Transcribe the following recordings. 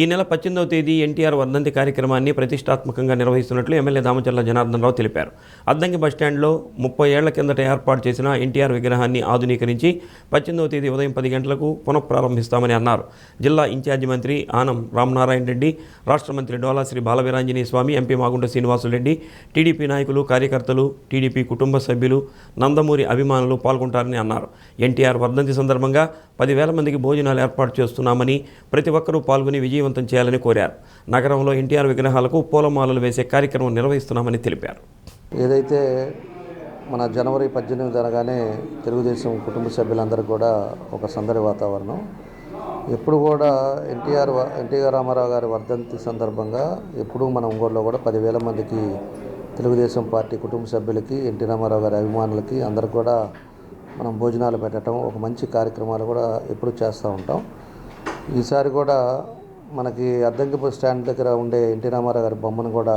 ఈ నెల 18వ తేదీ ఎన్టీఆర్ వర్ధంతి కార్యక్రమాన్ని ప్రతిష్టాత్మకంగా నిర్వహిస్తున్నట్లు ఎమ్మెల్యే దామచర్ల జనార్దన్ రావు తెలిపారు. అద్దంకి బస్టాండ్లో 30 ఏళ్ల కిందట ఏర్పాటు చేసిన ఎన్టీఆర్ విగ్రహాన్ని ఆధునీకరించి 18వ తేదీ ఉదయం 10 గంటలకు పునఃప్రారంభిస్తామని అన్నారు. జిల్లా ఇన్ఛార్జి మంత్రి ఆనం రామనారాయణ రెడ్డి, రాష్ట్ర మంత్రి డోలా శ్రీ బాలవీరాంజనేయ స్వామి, ఎంపీ మాగుంట శ్రీనివాసులరెడ్డి, టీడీపీ నాయకులు, కార్యకర్తలు, టీడీపీ కుటుంబ సభ్యులు, నందమూరి అభిమానులు పాల్గొంటారని అన్నారు. ఎన్టీఆర్ వర్ధంతి సందర్భంగా 10,000 మందికి భోజనాలు ఏర్పాటు చేస్తున్నామని, ప్రతి ఒక్కరూ పాల్గొని విజయవంతం చేయాలని కోరారు. నగరంలో ఎన్టీఆర్ విగ్రహాలకు పూలమాలలు వేసే కార్యక్రమం నిర్వహిస్తున్నామని తెలిపారు. ఏదైతే మన జనవరి 18 అనగానే తెలుగుదేశం కుటుంబ సభ్యులందరూ కూడా ఒక సందడి వాతావరణం. ఎప్పుడు కూడా ఎన్టీ రామారావు గారి వర్ధంతి సందర్భంగా ఎప్పుడూ మన ఒంగోలులో కూడా 10,000 మందికి తెలుగుదేశం పార్టీ కుటుంబ సభ్యులకి, ఎన్టీ రామారావు గారి అభిమానులకి అందరూ కూడా మనం భోజనాలు పెట్టడం, ఒక మంచి కార్యక్రమాలు కూడా ఎప్పుడు చేస్తూ ఉంటాం. ఈసారి కూడా మనకి అద్దంకి బస్ స్టాండ్ దగ్గర ఉండే ఎన్టీ రామారావు గారి బొమ్మను కూడా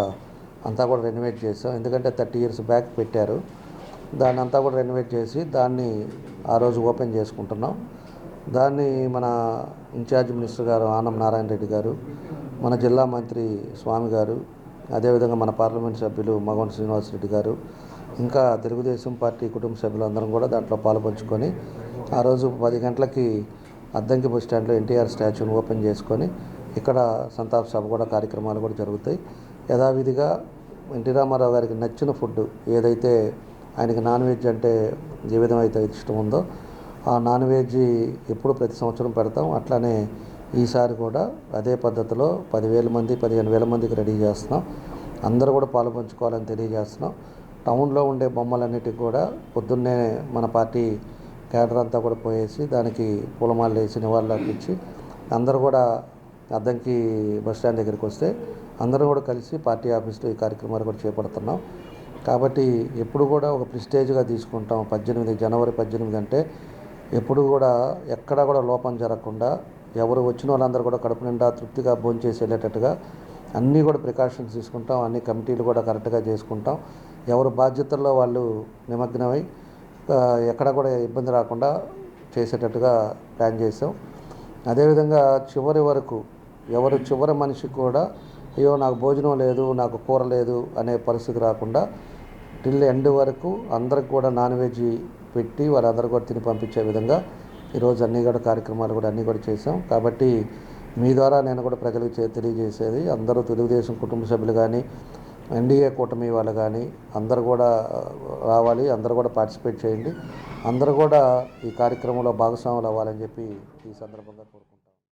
అంతా కూడా రెనోవేట్ చేసాం. ఎందుకంటే 30 ఇయర్స్ బ్యాక్ పెట్టారు. దాన్ని అంతా కూడా రెనోవేట్ చేసి దాన్ని ఆ రోజు ఓపెన్ చేసుకుంటున్నాం. దాన్ని మన ఇన్ఛార్జ్ మినిస్టర్ గారు ఆనం నారాయణ రెడ్డి గారు, మన జిల్లా మంత్రి స్వామి గారు, అదేవిధంగా మన పార్లమెంట్ సభ్యులు మాగుంట శ్రీనివాసరెడ్డి గారు, ఇంకా తెలుగుదేశం పార్టీ కుటుంబ సభ్యులందరం కూడా దాంట్లో పాలుపంచుకొని ఆ రోజు 10 గంటలకి అద్దంకి బస్ స్టాండ్లో ఎన్టీఆర్ స్టాచ్యూని ఓపెన్ చేసుకొని ఇక్కడ సంతాప సభ కూడా కార్యక్రమాలు కూడా జరుగుతాయి. యథావిధిగా ఎన్టీ రామారావు గారికి నచ్చిన ఫుడ్ ఏదైతే ఆయనకి నాన్ వెజ్ అంటే ఏ విధమైతే ఇష్టం ఉందో ఆ నాన్ వెజ్ ఎప్పుడు ప్రతి సంవత్సరం పెడతాం. అట్లానే ఈసారి కూడా అదే పద్ధతిలో 10,000 మంది 15,000 మందికి రెడీ చేస్తున్నాం. అందరూ కూడా పాలుపంచుకోవాలని తెలియజేస్తున్నాం. టౌన్లో ఉండే బొమ్మలన్నిటికీ కూడా పొద్దున్నే మన పార్టీ క్యాడర్ అంతా కూడా పోయేసి దానికి పూలమాలలు వేసి నివాళులు అర్పించి అందరూ కూడా అద్దంకి బస్ స్టాండ్ దగ్గరికి వస్తే అందరం కూడా కలిసి పార్టీ ఆఫీస్లో ఈ కార్యక్రమాలు కూడా చేపడుతున్నాం. కాబట్టి ఎప్పుడు కూడా ఒక ప్రిస్టేజ్గా తీసుకుంటాం. జనవరి 18 అంటే ఎప్పుడు కూడా ఎక్కడా కూడా లోపం జరగకుండా ఎవరు వచ్చిన వాళ్ళందరూ కూడా కడుపు నిండా తృప్తిగా భోంచేసి వెళ్ళేటట్టుగా అన్నీ కూడా ప్రికాషన్స్ తీసుకుంటాం. అన్ని కమిటీలు కూడా కరెక్ట్గా చేసుకుంటాం. ఎవరు బాధ్యతల్లో వాళ్ళు నిమగ్నమై ఎక్కడ కూడా ఇబ్బంది రాకుండా చేసేటట్టుగా ప్లాన్ చేసాం. అదేవిధంగా చివరి వరకు చివరి మనిషికి కూడా అయ్యో నాకు భోజనం లేదు, నాకు కూర లేదు అనే పరిస్థితి రాకుండా టిల్ ఎండ్ వరకు అందరికి కూడా నాన్ వెజ్ పెట్టి వాళ్ళందరూ కూడా తిని పంపించే విధంగా ఈరోజు అన్నీ కూడా కార్యక్రమాలు కూడా అన్నీ కూడా చేసాం. కాబట్టి మీ ద్వారా నేను కూడా ప్రజలకు తెలియజేసేది అందరూ తెలుగుదేశం కుటుంబ సభ్యులు కానీ, ఎన్డీఏ కూటమి వాళ్ళు కానీ అందరూ కూడా రావాలి, అందరూ కూడా పార్టిసిపేట్ చేయండి, అందరూ కూడా ఈ కార్యక్రమంలో భాగస్వాములు అవ్వాలని చెప్పి ఈ సందర్భంగా కోరుకుంటున్నాను.